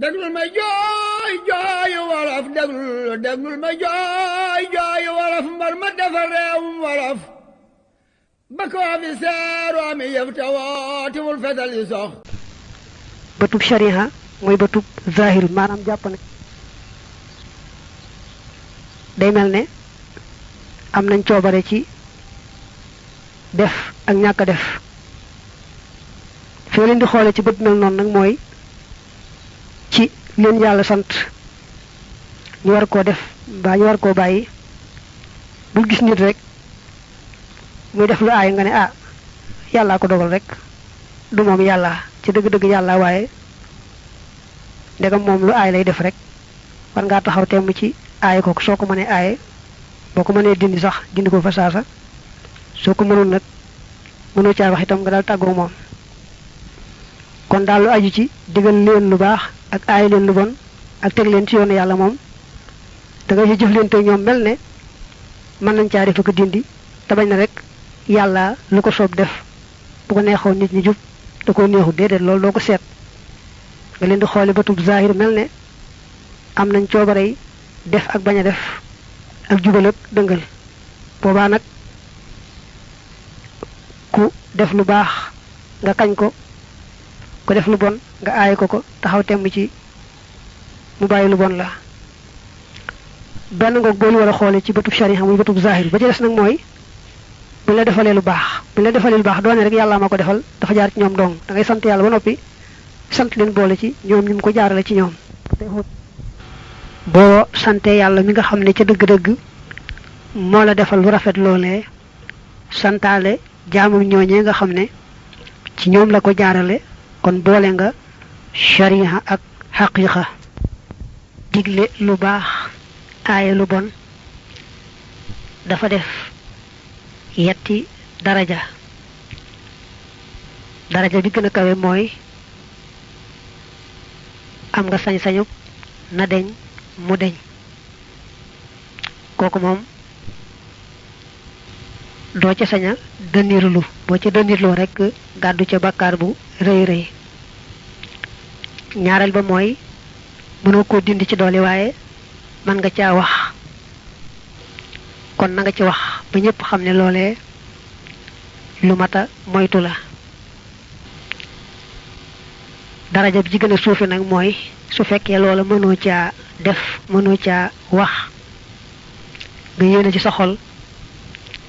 déglul ma jooy jooyu wolof déglul ma jooy jooyu wolof mbar ma defar réewum wolof ba ko fi seeru ami yëf te wootiwul fetal yi sox bëtub shariha mooy bëtub zahir maanaam jàpp ne day mel ne am nañ coobare ci def ak ñàkk a def fi leen di xoole ci bët mel noonu nag mooy ci leen yàlla sant ñu war koo def mbaa ñu war koo bàyyi bul gis nit rek muy def lu aay nga ne ah yàllaa ko dogal rek du moom yàlla ci dëgg-dëgg yàlla waaye ndegam moom lu aay lay def rek war ngaa taxaw temm ci aaye ko soo ko mënee aaye boo ko mënee dindi sax dindi ko fa saasa soo ko mënul nag mënoo caa wax itam nga daal tàggoo moom kon daal lu aju ci digal leen lu baax ak aaye leen lu bon ak teg leen ci yoonu yàlla moom da nga ci jëflante ñoom mel ne mën nañ caa def ko dindi te bañ na rek yàlla lu ko soob def bu ko neexoon nit ñi jub da koo neexu déedéet loolu doo ko seet nga leen di xoole batub zahir mel ne am nañ coobarey def ak bañ a def ak jubal ak dëngal boobaa nag ku def lu baax nga kañ ko ku def lu bon nga aaye ko taxaw temm ci mu bàyyi lu bon la benn ngoog boolu war a xoole ci bëtub shariha muy bëtub zahir ba ci des nag mooy bu la defalee lu baax doone rek yàlla ma ko defal dafa jaar ci ñoom dong da ngay sant yàlla ba noppi sant leen boole ci ñoom ñu ko jaarale ci ñoom boo sante yàlla mi nga xam ne ca dëgg-dëgg moo la defal lu rafet loolee santaale jaamam ñooñee nga xam ne ci ñoom la ko jaarale kon boole nga shariha ak haqiqa digle lu baax aaye lu bon dafa def yetti daraja bi gën a kawe mooy am nga sañ-sañu na deñ mu deñ kooku moom doo ca saña dënirlu boo ca dënirloo rek gàddu ca bàkkaar bu rëy rëy ñaareel ba mooy mënoo koo dindi ci doole waaye mën nga caa wax kon na nga ci wax ba ñëpp xam ne loolee lu mata moytu la daraja bi ci gën a suufe nag mooy su fekkee loola mënoo caa def mënoo caa wax nga yéene ci sa xol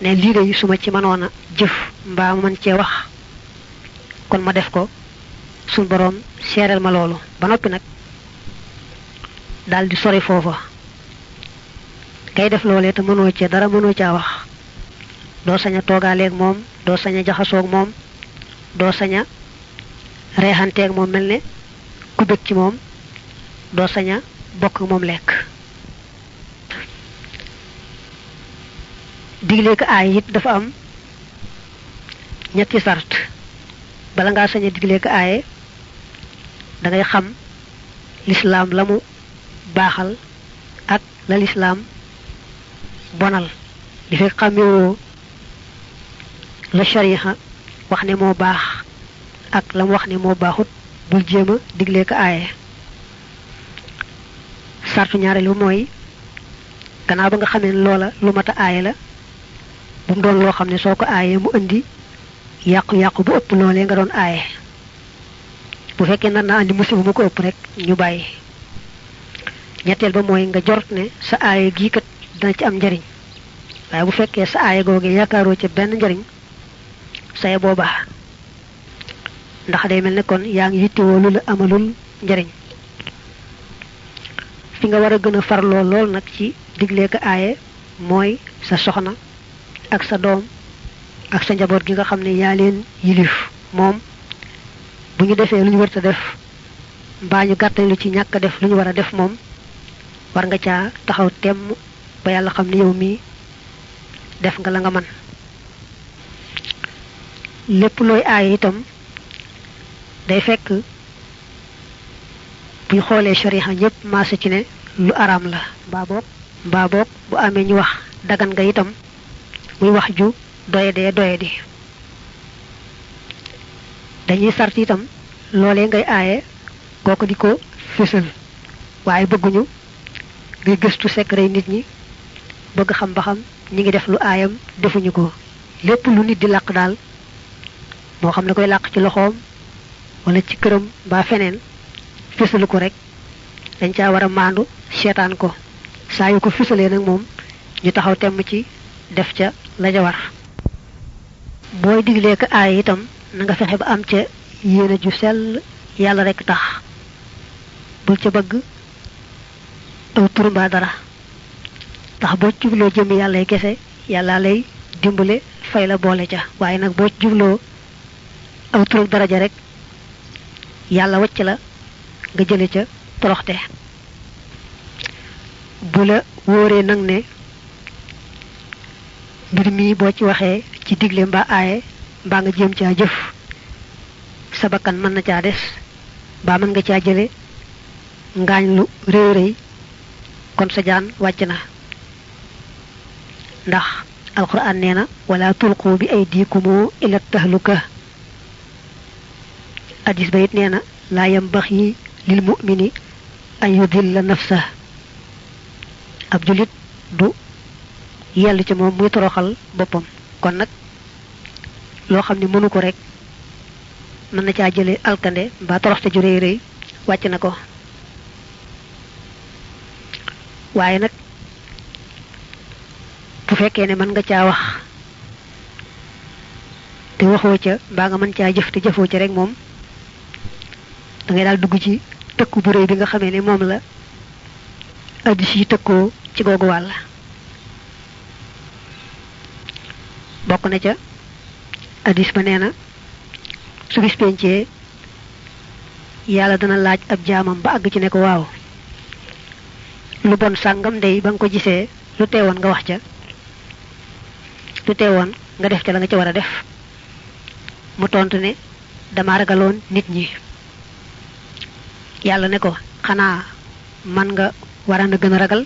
ne lii de su ma ci mënoon a jëf mbaa mën cee wax kon ma def ko suñ boroom seereel ma loolu ba noppi nag daldi sori foofa kay def loolee te mënoo cee dara mënoo caa wax doo sañ a toogaaleeg moom doo sañ a jaxasoog moom doo sañ a reexanteeg moom mel ne ku bëgg ci moom doo sañ a bokk moom lekk digle ko aay it dafa am ñetti sart bala ngaa sañ a digle ko aaye da ngay xam lislaam la mu baaxal ak la lislaam bonal li fekk xamewoo la shariha wax ne moo baax ak la mu wax ne moo baaxut bul jéem a digle ko aaye sartu ñaareelu mooy gannaaw ba nga xamee ne loola lu mat a aaye la bu mu doon loo xam ne soo ko aayee mu indi yàqu-yàqu bu ëpp loolee nga doon aaye bu fekkee nar naa andi musiba mu ko ëpp rek ñu bàyyi ñetteel ba mooy nga jort ne sa aaye gii kat dana ci am njariñ waaye bu fekkee sa aaye googee yaakaaroo ca benn njariñ saye boobaa ndax day mel ne kon yaa ngi yittewoo lu la amalul njariñ fi nga war a gën a farloo lool nag ci diglee ko aaye mooy sa soxna ak sa doom ak sa njaboot gi nga xam ne yaa leen yilif moom bu ñu defee lu ñu war a def mbaa ñu gàttalu ci ñàkk a def lu ñu war a def moom war nga caa taxaw temm ba yàlla xam ne yow mii def nga la nga mën lépp looy aaye itam day fekk buñ xoolee shariha ñëpp maase ci ne lu araam la mbaa boog bu amee ñu wax dagan nga itam muy wax ju doyadee doyadi dañuy sart itam loolee ngay aaye kooku di ko fésal waaye bëgguñu ngay gëstu secret nit ñi bëgg xam ba xam ñi ngi def lu aayam defuñu ko lépp lu nit di làq daal moo xam ne koy làq ci loxoom wala ci këram mbaa feneen fésalu ko rek dañ caa war a maandu seetaan ko saa yu ko fésalee nag moom ñu taxaw temm ci def ca la ja war booy diglee ko aay itam na nga fexe ba am ca yéene ju sell yàlla rek tax bul ca bëgg aw tur mbaa dara tax boo jubloo jëmmi yàlla kese yàlla lay dimbale fay la boole ca waaye nag boo jubloo aw tur ak daraja rek yàlla wacc la nga jële ca toroxte bu la wóoree nag ne mbir mi boo ci waxee ci digle mbaa aaye mbaa nga jéem caa jëf sa bakkan mën na caa des mbaa mën nga caa jële ngaañ lu réy réy kon sa jaan wàcc na ndax alquran nee na wala tulqu bi aydikum ila tahluka hadis ba it nee na laa yambaxi lil mu'mini an yudilla nafsa ab julit du yell ci moom muy toroxal boppam kon nag loo xam ne mënu ko rek mën na caa jële alkande mbaa toroxte ju réy réy wàcc na ko waaye nag bu fekkee ne mën nga caa wax te waxoo ca mbaa nga mën caa jëf te jëfoo ca rek moom da ngay daal dugg ci tëkku bu réy bi nga xamee ne moom la addis yi tëkkoo ci googu wàll bokk na ca addis ba nee na su bis pencee yàlla dana laaj ab jaamam ba àgg ci ne ko waaw lu bon sàngam ndey ba nga ko gisee lu teewoon nga wax ca lu teewoon nga def ca la nga ca war a def mu tontu ne dama ragaloon nit ñi yàlla ne ko xanaa man nga war na gën a ragal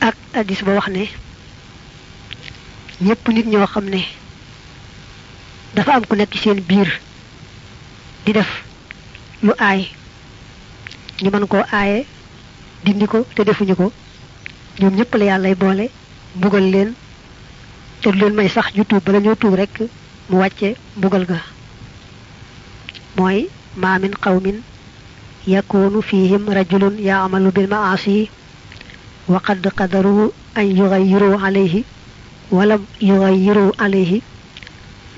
ak addis ba wax ne ñépp nit ñoo xam ne dafa am ku nekk ci seen biir di def lu aay ñu mën koo aaye dindi ko te defuñu ko ñoom ñëpp la yàllay boole mbugal leen te du leen may sax ju tuub bala ñoo tuub rek mu wàcce mbugal ga mooy ma min qawmin yakunu fihim rajulun ya'malu bil ma'asi wa qad qadaru an yughayyiru alayhi wa lam yughayyiru alayhi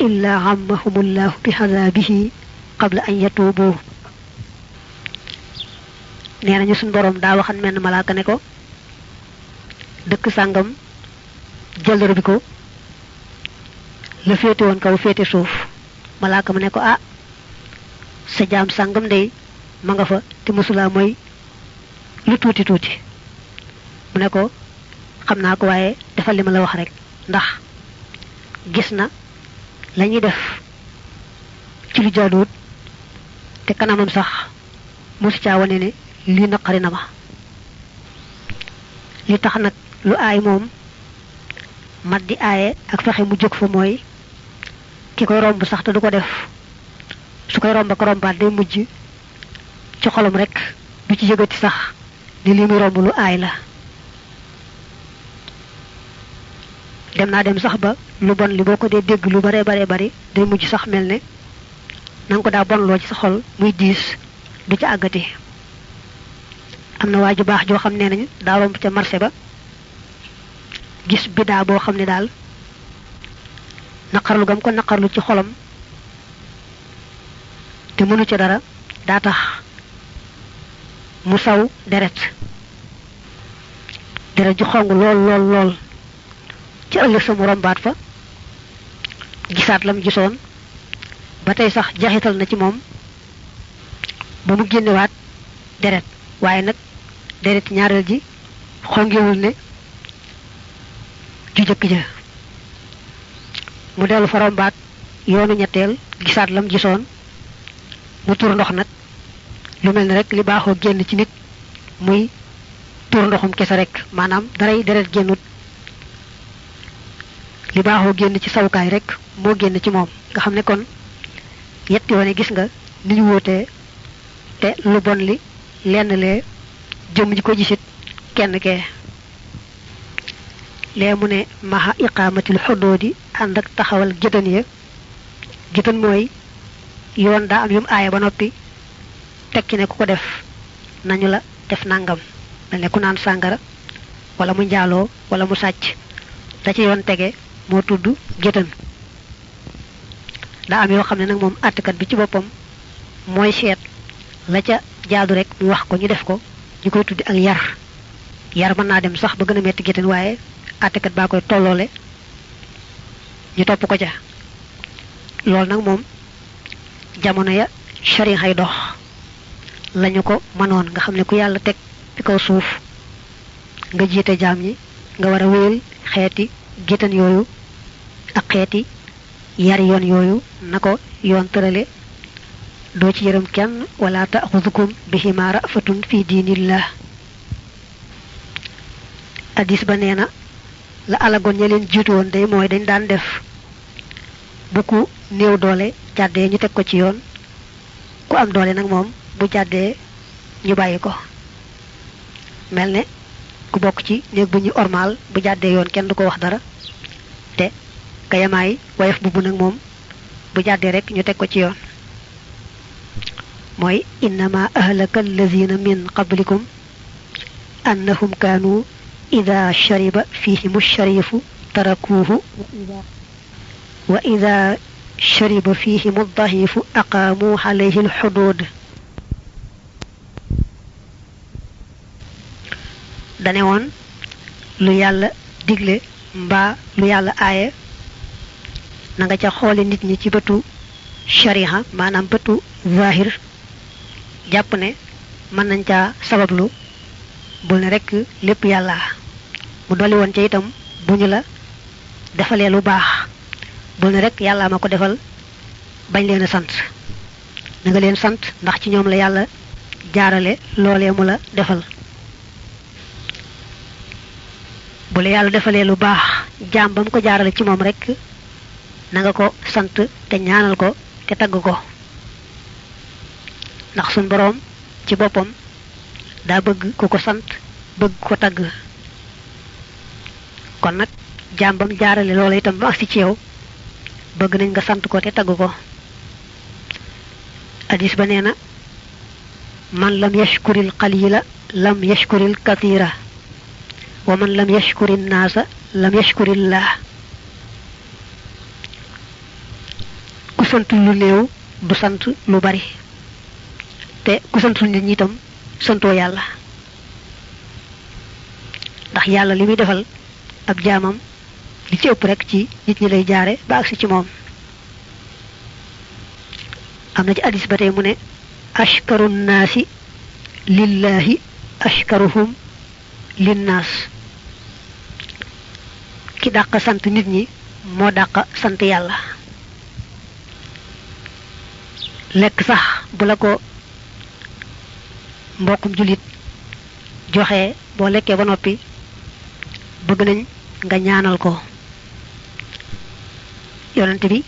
illa ammahumullahu bi hadabihi qabla an yatubu nee nañu suñ borom daa waxan menn malaaka ne ko dëkk sàngam jëldër bi ko la féete woon kaw féete suuf malaaka ma ne ko ah sa jaam sàngam day ma nga fa te mësulaa mooy lu tuuti tuuti mu ne ko xam naa ko waaye defal li ma la wax rek ndax gis na la ñuy def ci lu jaaduwut te kanamam sax mosu caa wane ne lii naqari na ma li tax nag lu aay moom mat di aaye ak fexe mu jóg fa mooy ki koy romb sax te du ko def su koy romb ak rombaat day mujj ci xolam rek du ci yëgati sax ne lii muy romb lu aay la dem naa dem sax ba lu bon li boo ko dee dégg lu bare bari day mujj sax mel ne na nga ko daa bonloo ci sa xol muy diis du ca àggati am na waa ju baax joo xam ne nañu daa romb ca marché ba gis bidaa boo xam ne daal naqarlu gam ko naqarlu ci xolam te mënu ca dara daa tax mu saw deret ju xong lool ci ëllëg sa mu rombaat fa gisaat lam gisoon ba tey sax jaxital na ci moom ba mu génnewaat deret waaye nag deret ñaareel ji xongewul ne ju jëkk ja mu dellu fa rombaat yoonu ñetteel gisaat lam gisoon mu tur ndox nag lu mel ne rek li baaxoo génn ci nit muy tur ndoxum kese rek maanaam daray deret génnut li baaxoo génn ci sawukaay rek moo génn ci moom nga xam ne kon yetti wane gis nga ni ñu wóotee te lu bon li lenn lee jëm ji ko gisit kenn kee lee mu ne maha iqaamatil xudoodi ànd ak taxawal gétan ya gétan mooy yoon daa am yum aaya ba noppi tekki ne ku ko def nañu la def nangam mel ne ku naan sàngara wala mu njaaloo wala mu sàcc da ci yoon tege moo tudd gétan daa am yoo xam ne nag moom àttekat bi ci boppam mooy seet la ca jaadu rek mu wax ko ñu def ko ñu koy tuddi ak yar mën naa dem sax ba gën a metti gétan waaye àttekat baa koy tolloole ñu topp ko ca loolu nag moom jamono ya sharia hay dox lañu ko mënoon nga xam ne ku yàlla teg ci kaw suuf nga jiite jaam ñi nga war a wéyal xeeti gétan yooyu ak xeeti yari yoon yooyu na ko yoon tërale doo ci yërëm kenn wala ta'xudukum bihima ra'fatun fi diinillah hadis ba nee na la alagoon ña leen jiitu woon day mooy dañ daan def bu ku néew doole jàddee ñu teg ko ci yoon ku am doole nag moom bu jàddee ñu bàyyi ko mel ne ku bokk ci néeg bu ñu ormal bu jàddee yoon kenn du ko wax dara te kayamaay wayef bu nag moom bu jàddee rek ñu teg ko ci yoon mooy innama ahlaka allazina min qablikum annahum kaanu ida shariba fihimu sharifu tarakuuhu wa ida shariba fihimu dahifu aqaamu alayhi alxuduud dane woon lu yàlla digle mbaa lu yàlla aaye na nga ca xoole nit ñi ci bëtu shariha maanaam bëtu zahir jàpp ne mën nañ caa sabablu bul ne rekk lépp yàlla mu dolli woon ca itam bu ñu la defalee lu baax bul ne rekk yàlla ma ko defal bañ leen a sant na nga leen sant ndax ci ñoom la yàlla jaarale loolee mu la defal bu la yàlla defalee lu baax jaam ba mu ko jaarale ci moom rekk na nga ko sant te ñaanal ko te tagg ko ndax suñ boroom ci boppam daa bëgg ku ko sant bëgg ko tagg kon nag jaam bam jaarale loola itam ba agsi ci yow bëgg nañ nga sant ko te tagg ko hadis ba nee na man lam yashkuril qalila lam yashkuril kathira wa man lam yashkurin naasa lam yashkurillah ku sant lu néew du sant lu bari te ku santul nit ñi itam santoo yàlla ndax yàlla li muy defal ab jaamam li ci ëpp rek ci nit ñi lay jaare ba agsi ci moom am na ci hadis ba tey mu ne ashkaru nnaasi lillahi ashkaruhum linnaas ki dàq sant nit ñi moo dàq sant yàlla lekk sax bu la ko mbokkum jullit joxe boo lekkee ba noppi bëgg nañ nga ñaanal ko yonent bi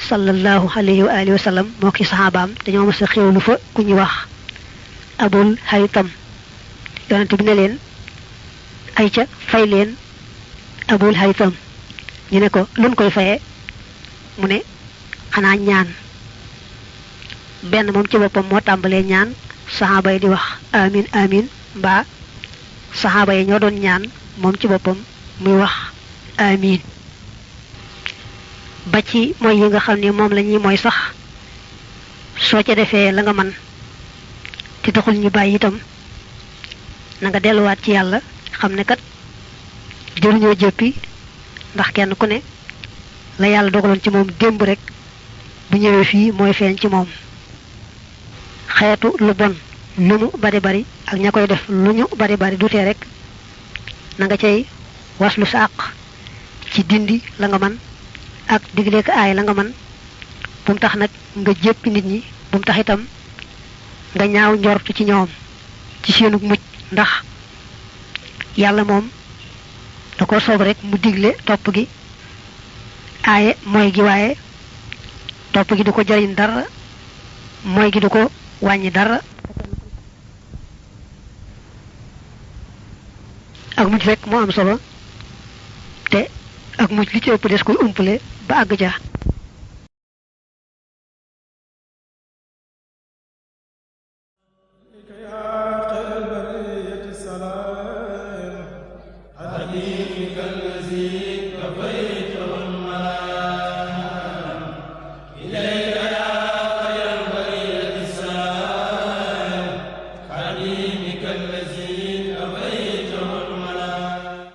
sallallahu alayhi wa alihi wa sallam moo ki saxaabaam dañoo mas a xewlu fa ku ñu wax abul haytam yonent bi ne leen ay ca fay leen abul haytam ñu ne ko luñ koy fayee mu ne xanaa ñaan benn moom ci boppam moo tàmbalee ñaan saxaaba yi di wax amin amin mbaa saxaaba yi ñoo doon ñaan moom ci boppam muy wax amin ba ci mooy yi nga xam ne moom la ñuy mooy sax soo ca defee la nga man te taxul ñu bàyyi itam na nga delluwaat ci yàlla xam ne kat jëruñoo jëppi ndax kenn ku ne la yàlla dogaloon ci moom démb rek bu ñëwee fii mooy feeñ ci moom xeetu lu bon lu mu bari bari ak ña koy def lu ñu bari bari dutee rek na nga cay waslu sa àq ci dindi la nga man ak digle ko aay la nga man bu mu tax nag nga jéppi nit ñi bu mu tax itam nga ñaaw njortu ci ñoom ci seenug mujj ndax yàlla moom da ko soob rek mu digle topp gi aaye mooy gi waaye topp gi du ko jariñ dara mooy gi du ko wàññi dara ak mujj rek moo am solo te ak mujj li ci ëpp des koy umpale ba àgg ja يا خير البرية السلام عليك